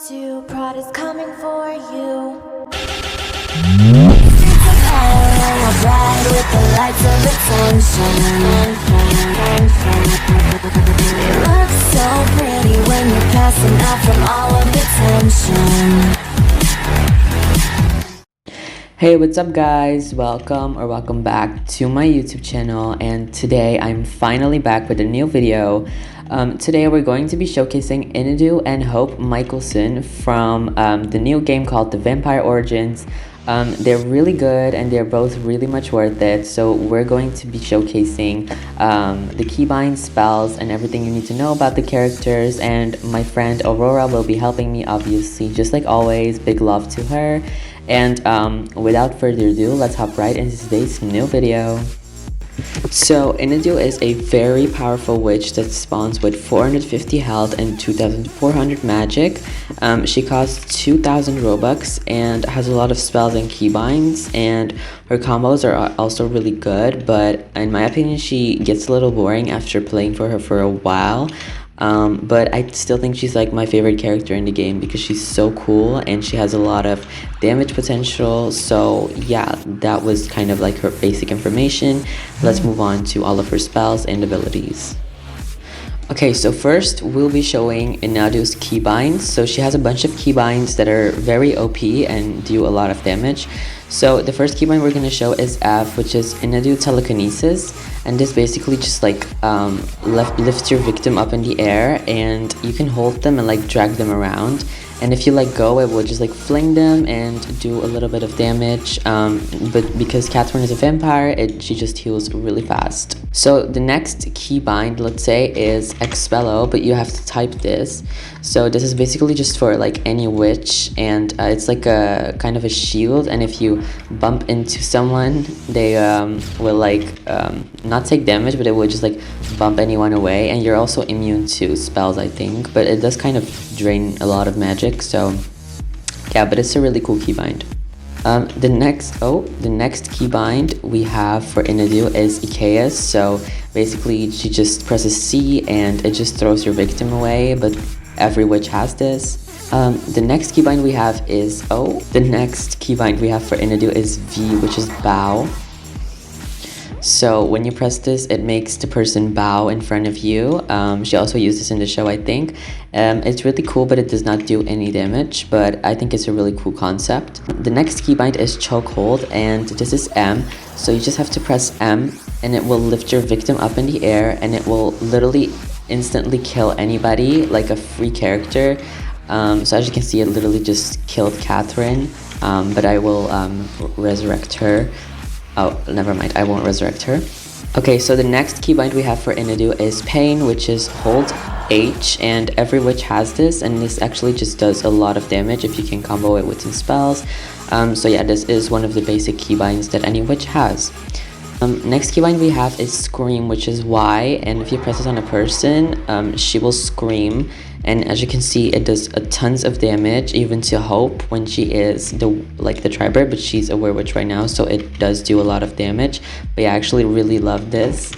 to prod is coming for you. Bright with the lights of attention. It looks so pretty when you're passing out from all of the tension. Hey, what's up guys? Welcome back to my YouTube channel, and today I'm finally back with a new video. Today we're going to be showcasing INADU and Hope Michelson from the new game called The Vampire Origins. They're really good and they're both really much worth it, so we're going to be showcasing the keybind, spells, and everything you need to know about the characters, and my friend Aurora will be helping me, obviously, just like always. Big love to her, and without further ado, let's hop right into today's new video. So INADU is a very powerful witch that spawns with 450 health and 2400 magic. She costs 2000 robux and has a lot of spells and keybinds, and her combos are also really good, but in my opinion she gets a little boring after playing for her for a while. But I still think she's like my favorite character in the game because she's so cool and she has a lot of damage potential. So yeah, that was kind of like her basic information. Let's move on to all of her spells and abilities. Okay, so first we'll be showing INADU's keybinds. So she has a bunch of keybinds that are very OP and do a lot of damage. So the first keybind we're going to show is F, which is INADU Telekinesis, and this basically just like lifts your victim up in the air, and you can hold them and like drag them around, and if you let go it will just like fling them and do a little bit of damage, but because Catherine is a vampire, she just heals really fast. So the next keybind, let's say, is Expello, but you have to type this. So this is basically just for like any witch, and it's like a kind of a shield, and if you bump into someone, they will like not take damage, but it will just like bump anyone away, and you're also immune to spells, I think, but it does kind of drain a lot of magic. So yeah, but it's a really cool keybind. The next keybind we have for INADU is 𝐒𝐀𝐀𝐍𝐊. So basically she just presses C and it just throws your victim away, but every witch has this. The next keybind we have is the next keybind we have for INADU is V, which is bow. So when you press this, it makes the person bow in front of you. She also used this in the show, I think. It's really cool, but it does not do any damage, but I think it's a really cool concept. The next keybind is chokehold, and this is M. So you just have to press M and it will lift your victim up in the air, and it will literally instantly kill anybody, like a free character. So as you can see, it literally just killed Catherine, but I will resurrect her. Oh, never mind, I won't resurrect her. Okay, so the next keybind we have for INADU is Pain, which is hold H, and every witch has this, and this actually just does a lot of damage if you can combo it with some spells. So yeah, this is one of the basic keybinds that any witch has. Next keybind we have is Scream, which is Y, and if you press this on a person, she will scream, and as you can see, it does tons of damage, even to Hope when she is the Tribert, but she's a werewitch right now, so it does do a lot of damage. But yeah, I actually really love this.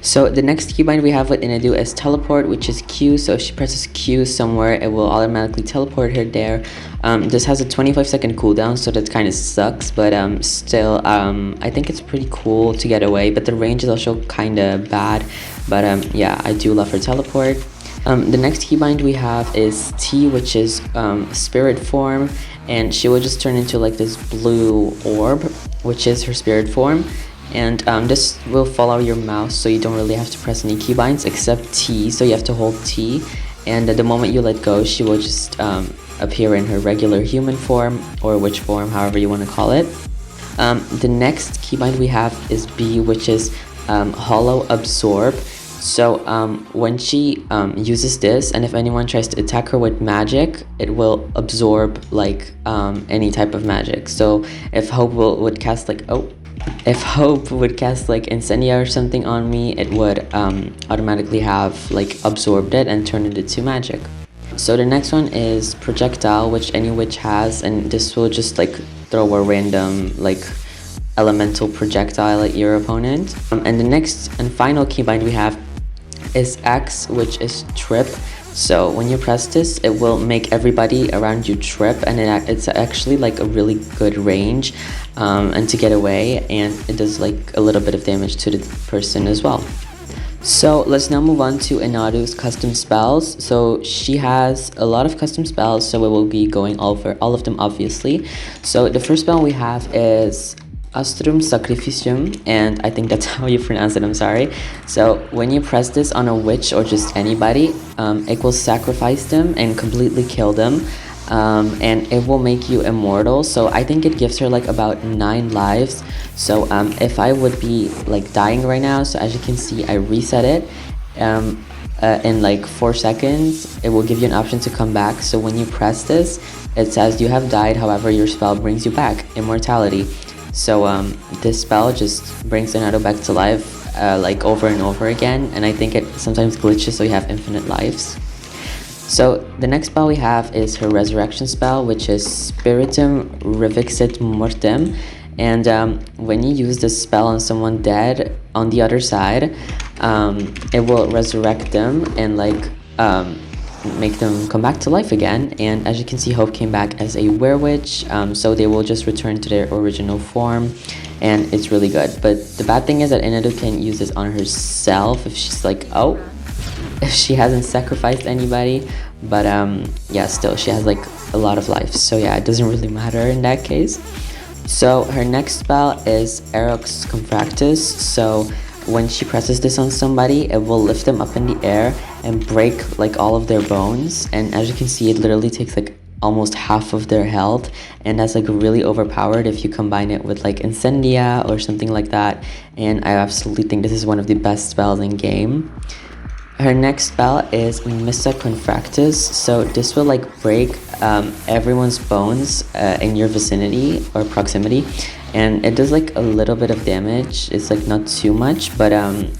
So the next keybind we have with INADU is Teleport, which is Q. So if she presses Q somewhere, it will automatically teleport her there. This has a 25-second cooldown, so that kind of sucks, but still, I think it's pretty cool to get away, but the range is also kind of bad. But yeah, I do love her teleport. The next keybind we have is T, which is spirit form, and she will just turn into like this blue orb, which is her spirit form. And this will follow your mouse, so you don't really have to press any keybinds except T, so you have to hold T, and the moment you let go, she will just appear in her regular human form or witch form, however you want to call it. The next keybind we have is B, which is Hollow Absorb. So when she uses this, and if anyone tries to attack her with magic, it will absorb like any type of magic. So if Hope would cast like Incendia or something on me, it would automatically have like absorbed it and turn it into magic. So the next one is Projectile, which any witch has, and this will just like throw a random like elemental projectile at your opponent. And the next and final keybind we have is X, which is Trip. So when you press this, it will make everybody around you trip, and it's actually like a really good range and to get away, and it does like a little bit of damage to the person as well. So let's now move on to INADU's custom spells. So she has a lot of custom spells, so we will be going over all of them obviously. So the first spell we have is Astrum Sacrificium, and I think that's how you pronounce it, I'm sorry. So when you press this on a witch or just anybody, it will sacrifice them and completely kill them. And it will make you immortal. So I think it gives her like about 9 lives. So if I would be like dying right now, so as you can see, I reset it in like 4 seconds. It will give you an option to come back. So when you press this, it says you have died, however your spell brings you back, immortality. So this spell just brings INADU back to life like over and over again, and I think it sometimes glitches so you have infinite lives. So the next spell we have is her resurrection spell, which is Spiritum Revixit Mortem. And when you use this spell on someone dead on the other side, it will resurrect them and like make them come back to life again. And as you can see, Hope came back as a werewitch, so they will just return to their original form, and it's really good. But the bad thing is that INADU can use this on herself if she's like, oh, if she hasn't sacrificed anybody. But yeah, still she has like a lot of life, so yeah, it doesn't really matter in that case. So her next spell is Erox Confractus. So when she presses this on somebody, it will lift them up in the air and break like all of their bones. And as you can see, it literally takes like almost half of their health, and that's like really overpowered if you combine it with like Incendia or something like that. And I absolutely think this is one of the best spells in game. Her next spell is Missa Confractus. So this will like break everyone's bones in your vicinity or proximity, and it does like a little bit of damage. It's like not too much, but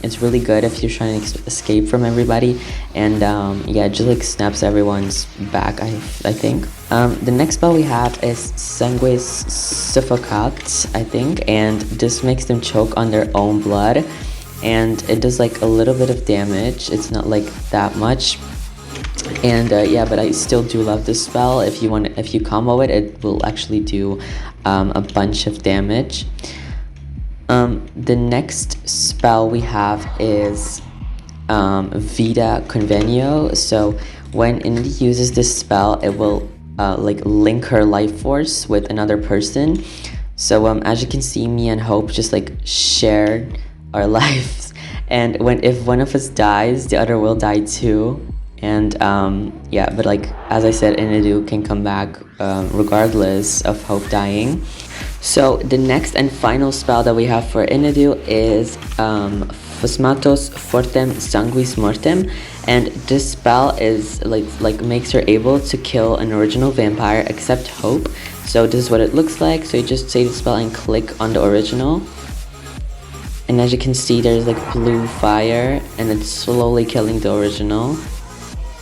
it's really good if you're trying to escape from everybody. And yeah, it just like snaps everyone's back, I think. The next spell we have is Sanguis Suffocat, I think, and this makes them choke on their own blood, and it does like a little bit of damage. It's not like that much, and yeah, but I still do love this spell. If you combo it, it will actually do a bunch of damage. The next spell we have is Vida Convenio. So when INADU uses this spell, it will like link her life force with another person. So as you can see, me and Hope just like shared our lives, and if one of us dies, the other will die too. And yeah, but like as I said, INADU can come back regardless of Hope dying. So the next and final spell that we have for INADU is Phosmatos Fortem Sanguis Mortem, and this spell is like makes her able to kill an original vampire except Hope. So this is what it looks like. So you just say the spell and click on the original, and as you can see, there's like blue fire, and it's slowly killing the original.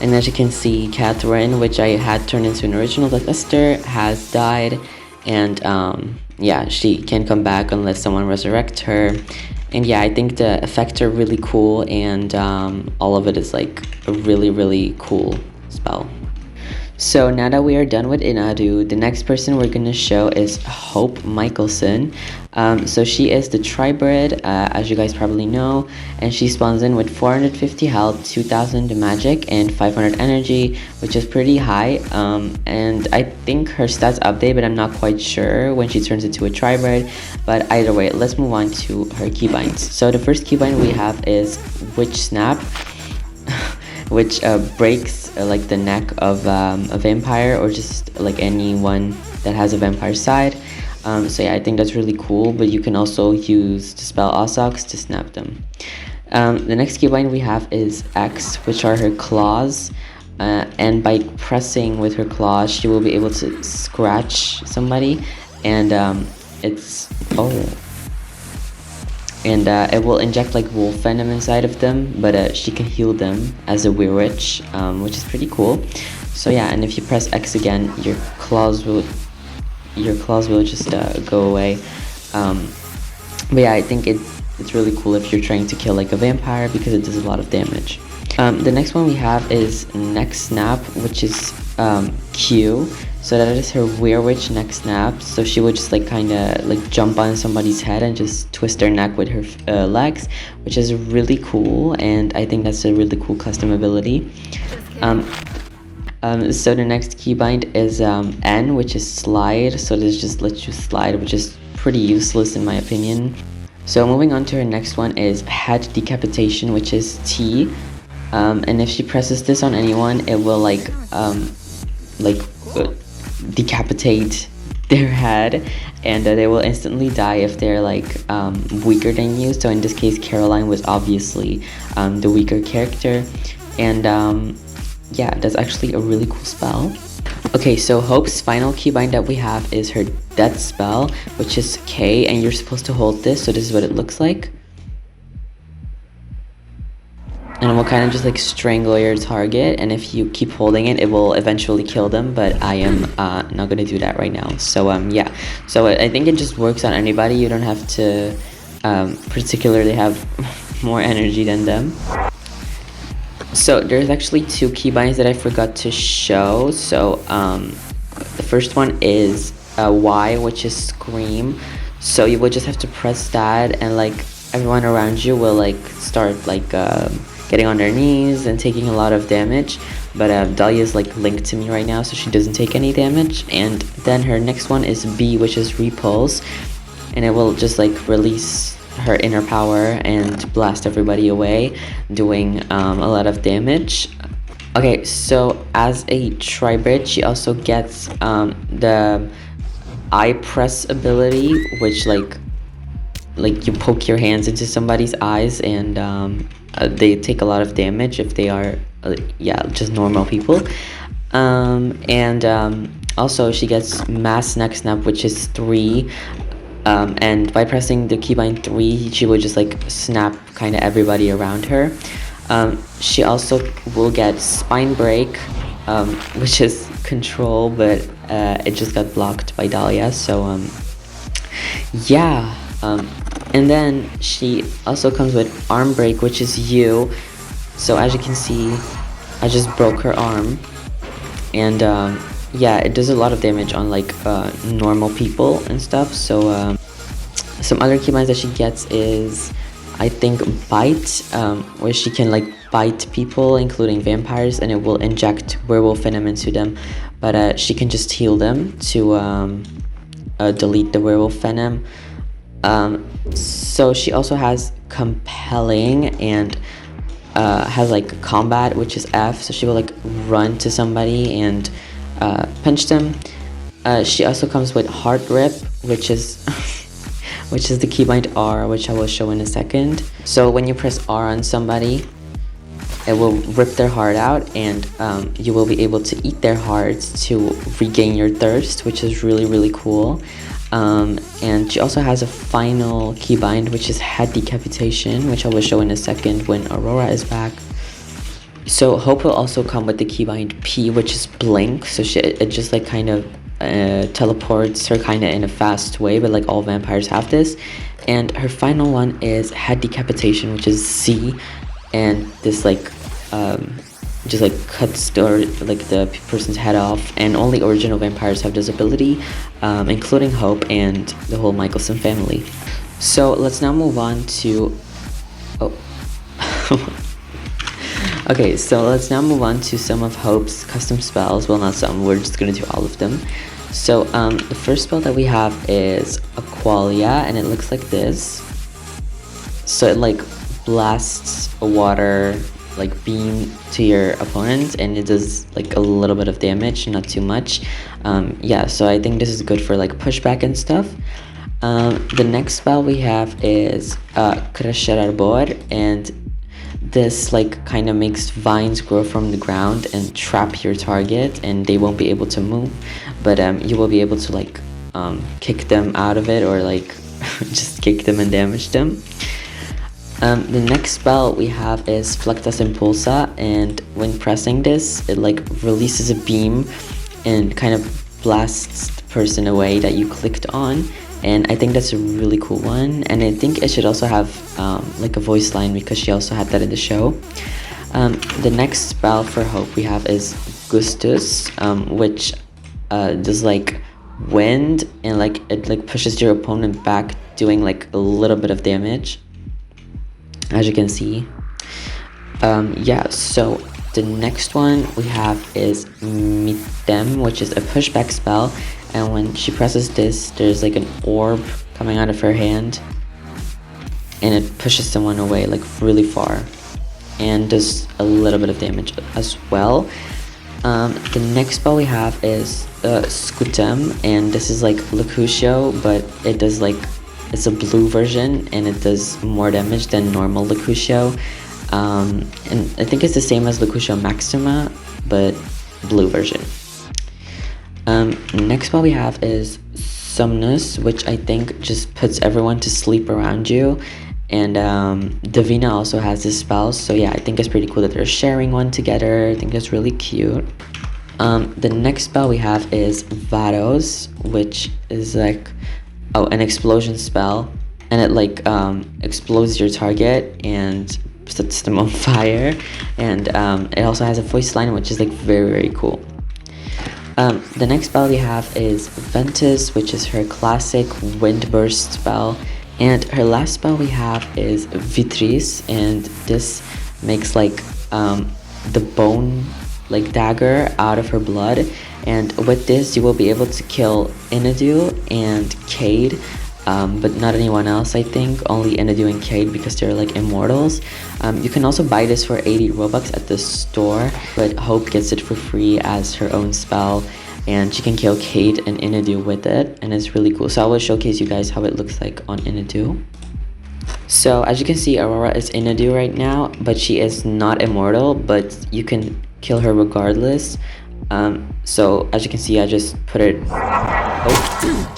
And as you can see, Catherine, which I had turned into an original like Esther, has died. And yeah, she can't come back unless someone resurrects her. And yeah, I think the effects are really cool, and all of it is like a really cool spell. So now that we are done with INADU, the next person we're going to show is Hope Michelson. So she is the Tribrid, as you guys probably know, and she spawns in with 450 health, 2000 magic, and 500 energy, which is pretty high. And I think her stats update, but I'm not quite sure when she turns into a Tribrid. But either way, let's move on to her keybinds. So the first keybind we have is Witch Snap, which breaks like the neck of a vampire, or just like anyone that has a vampire side. So yeah, I think that's really cool, but you can also use the spell Osox to snap them. The next keybind we have is X, which are her claws, and by pressing with her claws, she will be able to scratch somebody, and it will inject like wolf venom inside of them, but she can heal them as a werewitch, which is pretty cool. So yeah, and if you press X again, your claws will just go away. But yeah, I think it's really cool if you're trying to kill like a vampire, because it does a lot of damage. The next one we have is neck snap, which is Q. So that is her weirwitch neck snap. So she would just like kind of like jump on somebody's head and just twist their neck with her legs, which is really cool, and I think that's a really cool custom ability. So the next keybind is N, which is slide. So this just lets you slide, which is pretty useless in my opinion. So moving on to her next one is head decapitation, which is T. And if she presses this on anyone, it will decapitate their head, and they will instantly die if they're like weaker than you. So in this case, Caroline was obviously the weaker character, and yeah, that's actually a really cool spell. Okay, so Hope's final keybind that we have is her death spell, which is K, and you're supposed to hold this. So this is what it looks like. And it will kind of just like strangle your target, and if you keep holding it, it will eventually kill them, but I am not going to do that right now. So yeah, so I think it just works on anybody. You don't have to particularly have more energy than them. So there's actually two keybinds that I forgot to show. So the first one is Y, which is scream. So you will just have to press that, and like everyone around you will like start like getting on their knees and taking a lot of damage, but Dahlia is like linked to me right now, so she doesn't take any damage. And then her next one is B, which is repulse, and it will just like release her inner power and blast everybody away, doing a lot of damage. Okay, so as a tri-bit, she also gets the eye press ability, which like you poke your hands into somebody's eyes, and they take a lot of damage if they are yeah, just normal people. Also she gets mass neck snap, which is 3, and by pressing the keybind 3, she will just like snap kind of everybody around her. She also will get spine break, which is control, but it just got blocked by Dahlia. So yeah. And then she also comes with arm break, which is U. So as you can see, I just broke her arm, and yeah, it does a lot of damage on like normal people and stuff. So some other keybinds that she gets is, I think, bite, where she can like bite people, including vampires, and it will inject werewolf venom into them, but she can just heal them to delete the werewolf venom. So she also has compelling, and has like combat, which is F. So she will like run to somebody and punch them. She also comes with heart rip, which is which is the keybind R, which I will show in a second. So when you press R on somebody, it will rip their heart out, and you will be able to eat their hearts to regain your thirst, which is really cool. And she also has a final keybind, which is head decapitation, which I will show in a second when Aurora is back. So Hope will also come with the keybind P, which is blink. So it just like kind of teleports her kind of in a fast way, but like all vampires have this. And her final one is head decapitation, which is C, and this like just like cuts the person's head off, and only original vampires have this ability, including Hope and the whole Michelson family. So let's now move on to okay, so let's now move on to some of Hope's custom spells. Well, not some, we're just gonna do all of them. So the first spell that we have is 𝐓𝐇𝐀𝐍𝐊, and it looks like this. So it like blasts a water like beam to your opponent, and it does like a little bit of damage, not too much. Yeah, so I think this is good for like pushback and stuff. The next spell we have is 𝐴𝐻𝐻𝐻, and this like kind of makes vines grow from the ground and trap your target, and they won't be able to move, but you will be able to like kick them out of it, or like just kick them and damage them. The next spell we have is Flectas Impulsa, and when pressing this, it like releases a beam and kind of blasts the person away that you clicked on, and I think that's a really cool one, and I think it should also have like a voice line, because she also had that in the show. The next spell for Hope we have is Gustus, which does like wind, and like it like pushes your opponent back, doing like a little bit of damage, as you can see. Yeah, so the next one we have is Mitem, which is a pushback spell, and when she presses this, there's like an orb coming out of her hand, and it pushes someone away like really far, and does a little bit of damage as well. The next spell we have is Skutem, and this is like Lucucio, but it does like, it's a blue version, and it does more damage than normal Lucucio. And I think it's the same as Lucucio Maxima, but blue version. Next spell we have is Somnus, which I think just puts everyone to sleep around you. And Davina also has this spell, so yeah, I think it's pretty cool that they're sharing one together. I think that's really cute. The next spell we have is Vados, which is like, oh, an explosion spell, and it like explodes your target and sets them on fire. And it also has a voice line, which is like very cool. The next spell we have is Ventus, which is her classic wind burst spell. And her last spell we have is Vitris, and this makes like the bone like dagger out of her blood. And with this you will be able to kill INADU and 𝐀, but not anyone else. I think only INADU and 𝐀, because they're like immortals. You can also buy this for 80 Robux at the store, but Hope gets it for free as her own spell, and she can kill 𝐀 and INADU with it, and it's really cool. So I will showcase you guys how it looks like on INADU. So as you can see, Aurora is INADU right now, but she is not immortal, but you can kill her regardless. So as you can see, I just put it, oh.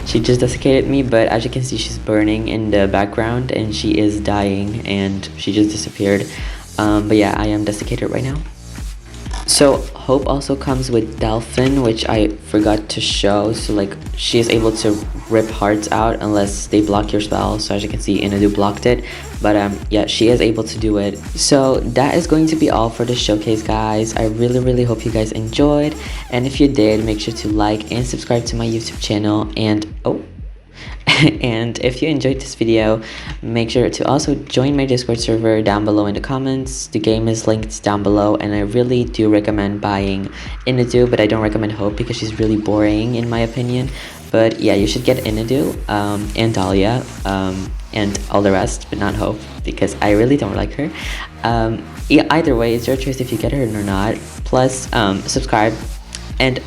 She just desiccated me, but as you can see, she's burning in the background, and she is dying, and she just disappeared. But yeah, I am desiccated right now. So Hope also comes with Delphin, which I forgot to show. So like, she is able to rip hearts out unless they block your spell. So as you can see, INADU blocked it, but yeah, she is able to do it. So that is going to be all for the showcase, guys. I really hope you guys enjoyed, and if you did, make sure to like and subscribe to my YouTube channel. And and if you enjoyed this video, make sure to also join my Discord server down below in the comments. The game is linked down below, and I really do recommend buying INADU, but I don't recommend Hope because she's really boring in my opinion. But yeah, you should get INADU and Dahlia and all the rest, but not Hope, because I really don't like her. Yeah, either way, it's your choice if you get her or not. Plus subscribe, and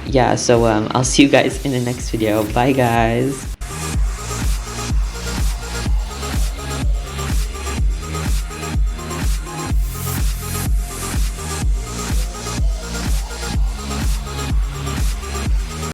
yeah, so I'll see you guys in the next video. Bye guys.